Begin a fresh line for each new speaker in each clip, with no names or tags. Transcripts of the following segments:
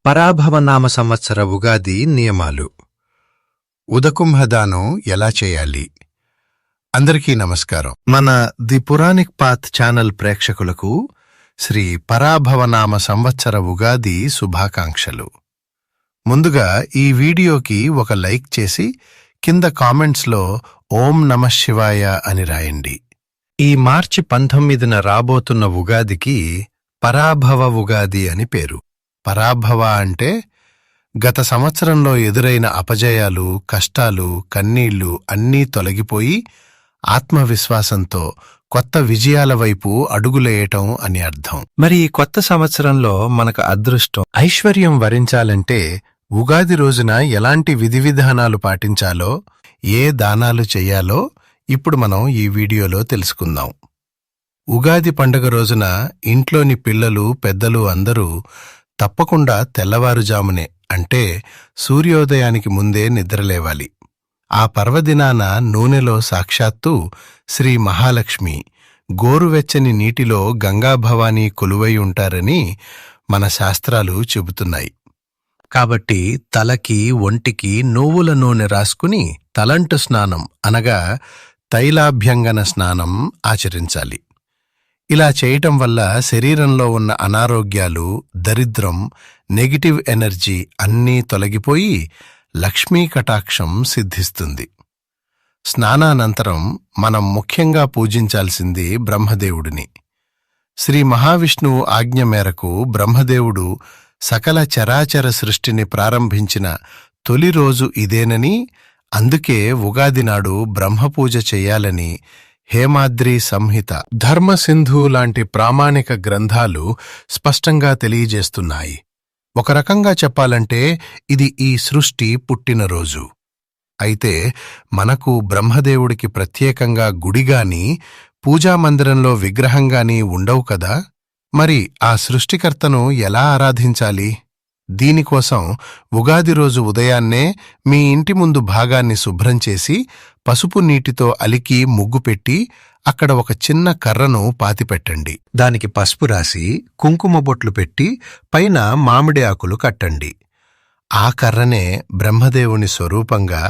పరాభవనామ సంవత్సర ఉగాది నియమాలు. ఉదకుంభదానం ఎలా చేయాలి? అందరికీ నమస్కారం. మన ది పురాణిక్ పాత్ ఛానల్ ప్రేక్షకులకు శ్రీ పరాభవనామ సంవత్సర ఉగాది శుభాకాంక్షలు. ముందుగా ఈ వీడియోకి ఒక లైక్ చేసి కింద కామెంట్స్లో ఓం నమః శివాయ అని రాయండి. ఈ మార్చి 19న రాబోతున్న ఉగాదికి పరాభవ ఉగాది అని పేరు. పరాభవ అంటే గత సంవత్సరంలో ఎదురైన అపజయాలు, కష్టాలు, కన్నీళ్లు అన్నీ తొలగిపోయి ఆత్మవిశ్వాసంతో కొత్త విజయాల వైపు అడుగులేయటం అని అర్థం. మరి ఈ కొత్త సంవత్సరంలో మనకు అదృష్టం, ఐశ్వర్యం వరించాలంటే ఉగాది రోజున ఎలాంటి విధివిధానాలు పాటించాలో, ఏ దానాలు చెయ్యాలో ఇప్పుడు మనం ఈ వీడియోలో తెలుసుకుందాం. ఉగాది పండుగ రోజున ఇంట్లోని పిల్లలు, పెద్దలు అందరూ తప్పకుండా తెల్లవారుజామునే అంటే సూర్యోదయానికి ముందే నిద్రలేవాలి. ఆ పర్వదినాన నూనెలో సాక్షాత్తు శ్రీ మహాలక్ష్మి గోరువెచ్చని నీటిలో గంగాభవాని కొలువై ఉంటారని మన శాస్త్రాలు చెబుతున్నాయి. కాబట్టి తలకి, ఒంటికి నువ్వుల నూనె రాసుకుని తలంటు స్నానం అనగా తైలాభ్యంగన స్నానం ఆచరించాలి. ఇలా చేయటం వల్ల శరీరంలో ఉన్న అనారోగ్యాలు, దరిద్రం, నెగిటివ్ ఎనర్జీ అన్నీ తొలగిపోయి లక్ష్మీ కటాక్షం సిద్ధిస్తుంది. స్నానానంతరం మనం ముఖ్యంగా పూజించాల్సింది బ్రహ్మదేవుడిని. శ్రీ మహావిష్ణువు ఆజ్ఞ మేరకు బ్రహ్మదేవుడు సకల చరాచర సృష్టిని ప్రారంభించిన తొలి రోజు ఇదేనని, అందుకే ఉగాది నాడు బ్రహ్మపూజ చెయ్యాలని హేమాద్రి సంహిత, ధర్మసింధు లాంటి ప్రామాణిక గ్రంథాలు స్పష్టంగా తెలియజేస్తున్నాయి. ఒక రకంగా చెప్పాలంటే ఇది ఈ సృష్టి పుట్టినరోజు. అయితే మనకు బ్రహ్మదేవుడికి ప్రత్యేకంగా గుడిగాని, పూజామందిరంలో విగ్రహంగాని ఉండవు కదా. మరి ఆ సృష్టికర్తను ఎలా ఆరాధించాలి? దీనికోసం ఉగాది రోజు ఉదయాన్నే మీ ఇంటి ముందు భాగాన్ని శుభ్రం చేసి పసుపు నీటితో అలికి ముగ్గు పెట్టి అక్కడ ఒక చిన్న కర్రను పాతిపెట్టండి. దానికి పసుపు రాసి కుంకుమ బొట్లు పెట్టి పైన మామిడి ఆకులు కట్టండి. ఆ కర్రనే బ్రహ్మదేవుని స్వరూపంగా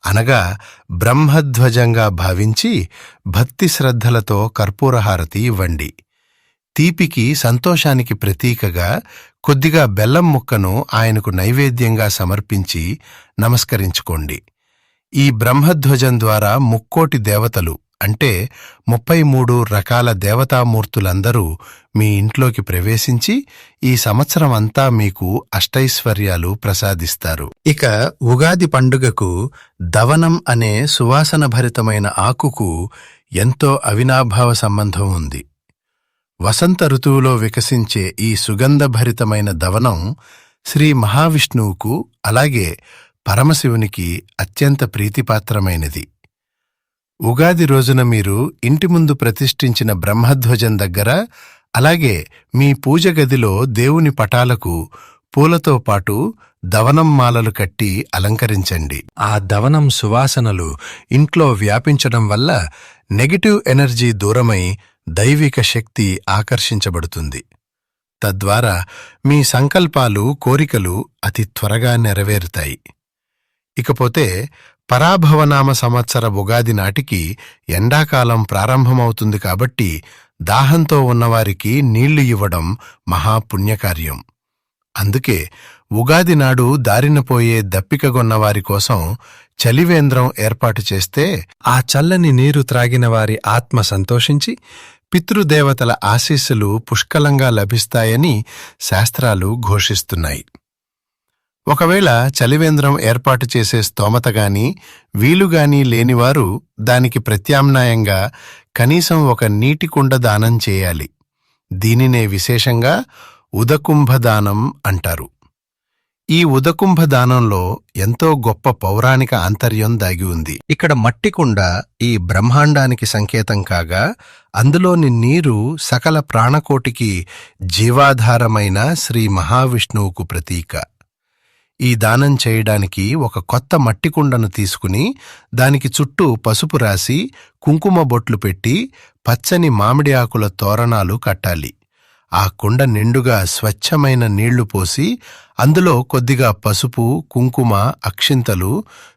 అనగా బ్రహ్మధ్వజంగా భావించి భక్తి శ్రద్ధలతో కర్పూరహారతి ఇవ్వండి. తీపికి, సంతోషానికి ప్రతీకగా కొద్దిగా బెల్లం ముక్కను ఆయనకు నైవేద్యంగా సమర్పించి నమస్కరించుకోండి. ఈ బ్రహ్మధ్వజం ద్వారా ముక్కోటి దేవతలు అంటే 33 రకాల దేవతామూర్తులందరూ మీ ఇంట్లోకి ప్రవేశించి ఈ సంవత్సరం అంతా మీకు అష్టైశ్వర్యాలు ప్రసాదిస్తారు. ఇక ఉగాది పండుగకు దవనం అనే సువాసనభరితమైన ఆకుకు ఎంతో అవినాభావ సంబంధం ఉంది. వసంత ఋతువులో వికసించే ఈ సుగంధభరితమైన దవనం శ్రీ మహావిష్ణువుకు అలాగే పరమశివునికి అత్యంత ప్రీతిపాత్రమైనది. ఉగాది రోజున మీరు ఇంటి ముందు ప్రతిష్ఠించిన బ్రహ్మధ్వజం దగ్గర అలాగే మీ పూజ గదిలో దేవుని పటాలకు పూలతో పాటు దవనం మాలలు కట్టి అలంకరించండి. ఆ దవనం సువాసనలు ఇంట్లో వ్యాపించడం వల్ల నెగటివ్ ఎనర్జీ దూరమై దైవిక శక్తి ఆకర్షించబడుతుంది. తద్వారా మీ సంకల్పాలు, కోరికలు అతి త్వరగా నెరవేరుతాయి. ఇకపోతే పరాభవనామ సంవత్సర ఉగాది నాటికి ఎండాకాలం ప్రారంభమవుతుంది కాబట్టి దాహంతో ఉన్నవారికి నీళ్లు ఇవ్వడం మహాపుణ్యకార్యం. అందుకే ఉగాది నాడు దారిన పోయే దప్పికగొన్నవారి కోసం చలివేంద్రం ఏర్పాటు చేస్తే ఆ చల్లని నీరు త్రాగిన వారి ఆత్మ సంతోషించి పితృదేవతల ఆశీస్సులు పుష్కలంగా లభిస్తాయని శాస్త్రాలు ఘోషిస్తున్నాయి. ఒకవేళ చలివేంద్రం ఏర్పాటు చేసే స్తోమతగాని, వీలుగాని లేనివారు దానికి ప్రత్యామ్నాయంగా కనీసం ఒక నీటి కుండ దానం చేయాలి. దీనినే విశేషంగా ఉదకుంభదానం అంటారు. ఈ ఉదకుంభదానంలో ఎంతో గొప్ప పౌరాణిక ఆంతర్యం దాగి ఉంది. ఇక్కడ మట్టి కుండ ఈ బ్రహ్మాండానికి సంకేతం కాగా అందులోని నీరు సకల ప్రాణకోటికి జీవాధారమైన శ్రీ మహావిష్ణువుకు ప్రతీక. ఈ దానం చేయడానికి ఒక కొత్త మట్టి కుండను తీసుకుని దానికి చుట్టూ పసుపు రాసి కుంకుమ బొట్లు పెట్టి పచ్చని మామిడి ఆకుల తోరణాలు కట్టాలి. ఆ కుండ నిండుగా స్వచ్ఛమైన నీళ్లు పోసి అందులో కొద్దిగా పసుపు, కుంకుమ, అక్షింతలు,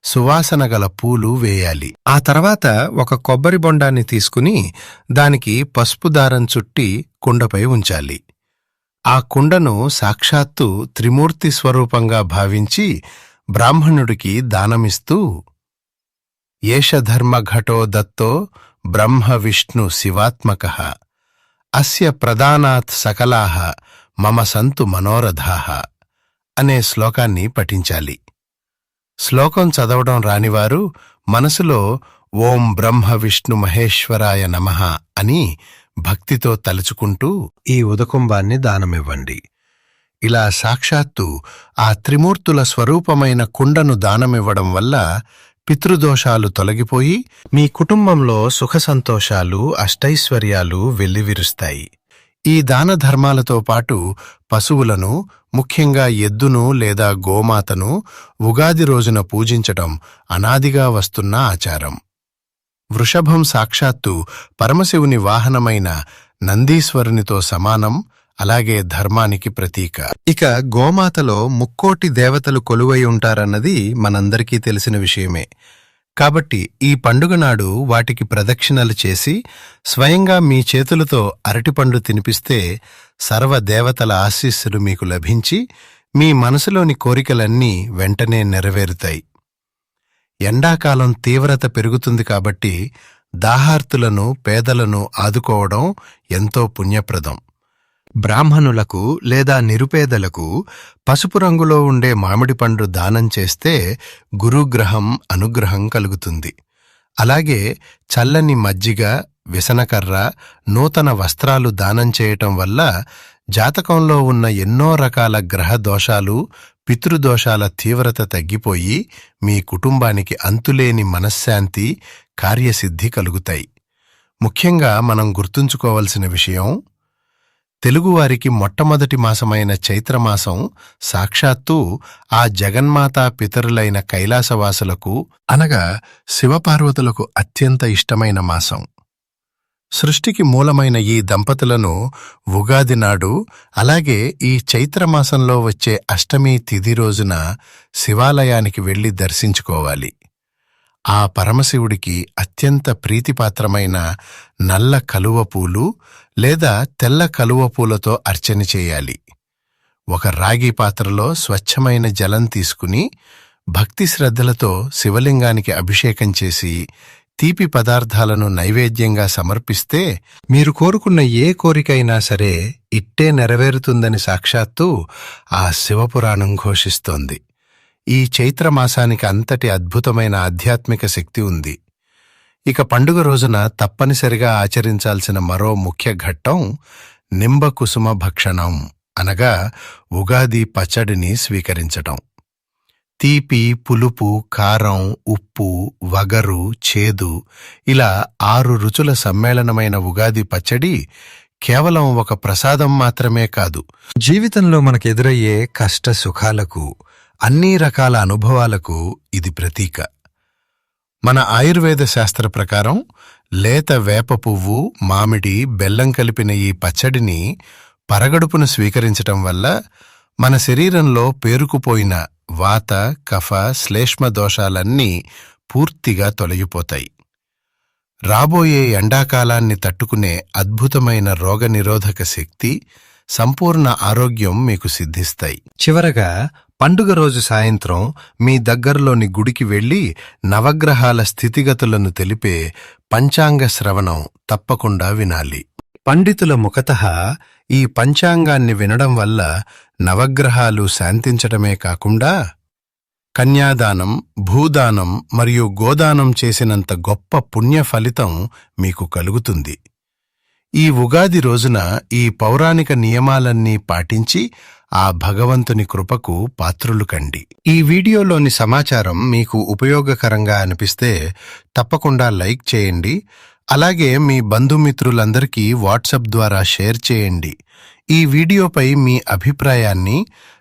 సువాసన గల పూలు వేయాలి. ఆ తర్వాత ఒక కొబ్బరి బొండాన్ని తీసుకుని దానికి పసుపు దారం చుట్టి కుండపై ఉంచాలి. ఆ కుండను సాక్షాత్తు త్రిమూర్తి స్వరూపంగా భావించి బ్రాహ్మణుడికి దానమిస్తూ, ఏష ధర్మఘటో దత్తో బ్రహ్మ విష్ణు శివాత్మకః అస్య ప్రదానాత్ సకలాః మమ సంతు మనోరథాః అనే శ్లోకాన్ని పఠించాలి. శ్లోకం చదవడం రానివారు మనసులో ఓం బ్రహ్మ విష్ణు మహేశ్వరాయ నమః అని భక్తితో తలుచుకుంటూ ఈ ఉదకుంబాన్ని దానమివ్వండి. ఇలా సాక్షాత్తు ఆ త్రిమూర్తుల స్వరూపమైన కుండను దానమివ్వడం వల్ల పితృదోషాలు తొలగిపోయి మీ కుటుంబంలో సుఖ సంతోషాలు, అష్టైశ్వర్యాలు వెల్లివిరుస్తాయి. ఈ దాన ధర్మాలతో పాటు పశువులను, ముఖ్యంగా ఎద్దును లేదా గోమాతను ఉగాది రోజున పూజించటం అనాదిగా వస్తున్న ఆచారం. వృషభం సాక్షాత్తు పరమశివుని వాహనమైన నందీశ్వరునితో సమానం, అలాగే ధర్మానికి ప్రతీక. ఇక గోమాతలో ముక్కోటి దేవతలు కొలువై ఉంటారన్నది మనందరికీ తెలిసిన విషయమే. కాబట్టి ఈ పండుగ నాడు వాటికి ప్రదక్షిణలు చేసి స్వయంగా మీ చేతులతో అరటిపండు తినిపిస్తే సర్వదేవతల ఆశీస్సులు మీకు లభించి మీ మనసులోని కోరికలన్నీ వెంటనే నెరవేరుతాయి. ఎండాకాలం తీవ్రత పెరుగుతుంది కాబట్టి దాహార్తులను, పేదలను ఆదుకోవడం ఎంతో పుణ్యప్రదం. బ్రాహ్మణులకు లేదా నిరుపేదలకు పసుపు రంగులో ఉండే మామిడి పండు దానం చేస్తే గురుగ్రహం, అనుగ్రహం కలుగుతుంది. అలాగే చల్లని మజ్జిగ, విసనకర్ర, నూతన వస్త్రాలు దానం చేయటం వల్ల జాతకంలో ఉన్న ఎన్నో రకాల గ్రహ దోషాలు, పితృదోషాల తీవ్రత తగ్గిపోయి మీ కుటుంబానికి అంతులేని మనశ్శాంతి, కార్యసిద్ధి కలుగుతాయి. ముఖ్యంగా మనం గుర్తుంచుకోవలసిన విషయం, తెలుగువారికి మొట్టమొదటి మాసమైన చైత్రమాసం సాక్షాత్తు ఆ జగన్మాతా పితరులైన కైలాసవాసులకు అనగా శివపార్వతులకు అత్యంత ఇష్టమైన మాసం. సృష్టికి మూలమైన ఈ దంపతులను ఉగాది నాడు, అలాగే ఈ చైత్రమాసంలో వచ్చే అష్టమి తిథి రోజున శివాలయానికి వెళ్లి దర్శించుకోవాలి. ఆ పరమశివుడికి అత్యంత ప్రీతిపాత్రమైన నల్ల కలువ పూలు లేదా తెల్ల కలువ పూలతో అర్చన చేయాలి. ఒక రాగి పాత్రలో స్వచ్ఛమైన జలం తీసుకుని భక్తి శ్రద్ధలతో శివలింగానికి అభిషేకం చేసి తీపి పదార్థాలను నైవేద్యంగా సమర్పిస్తే మీరు కోరుకున్న ఏ కోరికైనా సరే ఇట్టే నెరవేరుతుందని సాక్షాత్తు ఆ శివపురాణం ఘోషిస్తోంది. ఈ చైత్రమాసానికి అంతటి అద్భుతమైన ఆధ్యాత్మిక శక్తి ఉంది. ఇక పండుగ రోజున తప్పనిసరిగా ఆచరించాల్సిన మరో ముఖ్య ఘట్టం నింబకుసుమ భక్షణం, అనగా ఉగాది పచ్చడిని స్వీకరించటం. తీపి, పులుపు, కారం, ఉప్పు, వగరు, చేదు ఇలా 6 రుచుల సమ్మేళనమైన ఉగాది పచ్చడి కేవలం ఒక ప్రసాదం మాత్రమే కాదు, జీవితంలో మనకెదురయ్యే కష్ట సుఖాలకు, అన్ని రకాల అనుభవాలకు ఇది ప్రతీక. మన ఆయుర్వేద శాస్త్ర ప్రకారం లేత వేప పువ్వు, మామిడి, బెల్లం కలిపిన ఈ పచ్చడిని పరగడుపును స్వీకరించటం వల్ల మన శరీరంలో పేరుకుపోయిన వాత, కఫ, శ్లేష్మ దోషాలన్నీ పూర్తిగా తొలగిపోతాయి. రాబోయే ఎండాకాలాన్ని తట్టుకునే అద్భుతమైన రోగనిరోధక శక్తి, సంపూర్ణ ఆరోగ్యం మీకు సిద్ధిస్తాయి. చివరగా పండుగ రోజు సాయంత్రం మీ దగ్గరలోని గుడికి వెళ్లి నవగ్రహాల స్థితిగతులను తెలిపే పంచాంగ శ్రవణం తప్పకుండా వినాలి. పండితుల ముఖతః ఈ పంచాంగాన్ని వినడం వల్ల నవగ్రహాలు శాంతించటమే కాకుండా కన్యాదానం, భూదానం మరియు గోదానం చేసినంత గొప్ప పుణ్య ఫలితం మీకు కలుగుతుంది. ఈ ఉగాది రోజున ఈ పౌరాణిక నియమాలన్నీ పాటించి ఆ భగవంతుని కృపకు పాత్రులు కండి. ఈ వీడియోలోని సమాచారం మీకు ఉపయోగకరంగా అనిపిస్తే తప్పకుండా లైక్ చేయండి. అలాగే మీ బంధుమిత్రులందరికీ వాట్సాప్ ద్వారా షేర్ చేయండి. ఈ వీడియోపై మీ అభిప్రాయాన్ని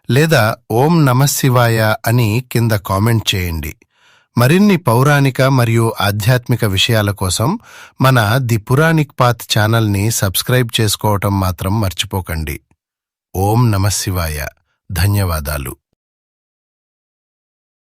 లేదా ఓం నమఃశివాయ అని కింద కామెంట్ చేయండి. మరిన్ని పౌరాణిక మరియు ఆధ్యాత్మిక విషయాల కోసం మన ది పురాణిక్ పాత్ ఛానల్ని సబ్స్క్రైబ్ చేసుకోవటం మాత్రం మర్చిపోకండి. ఓం నమః శివాయ. ధన్యవాదాలు.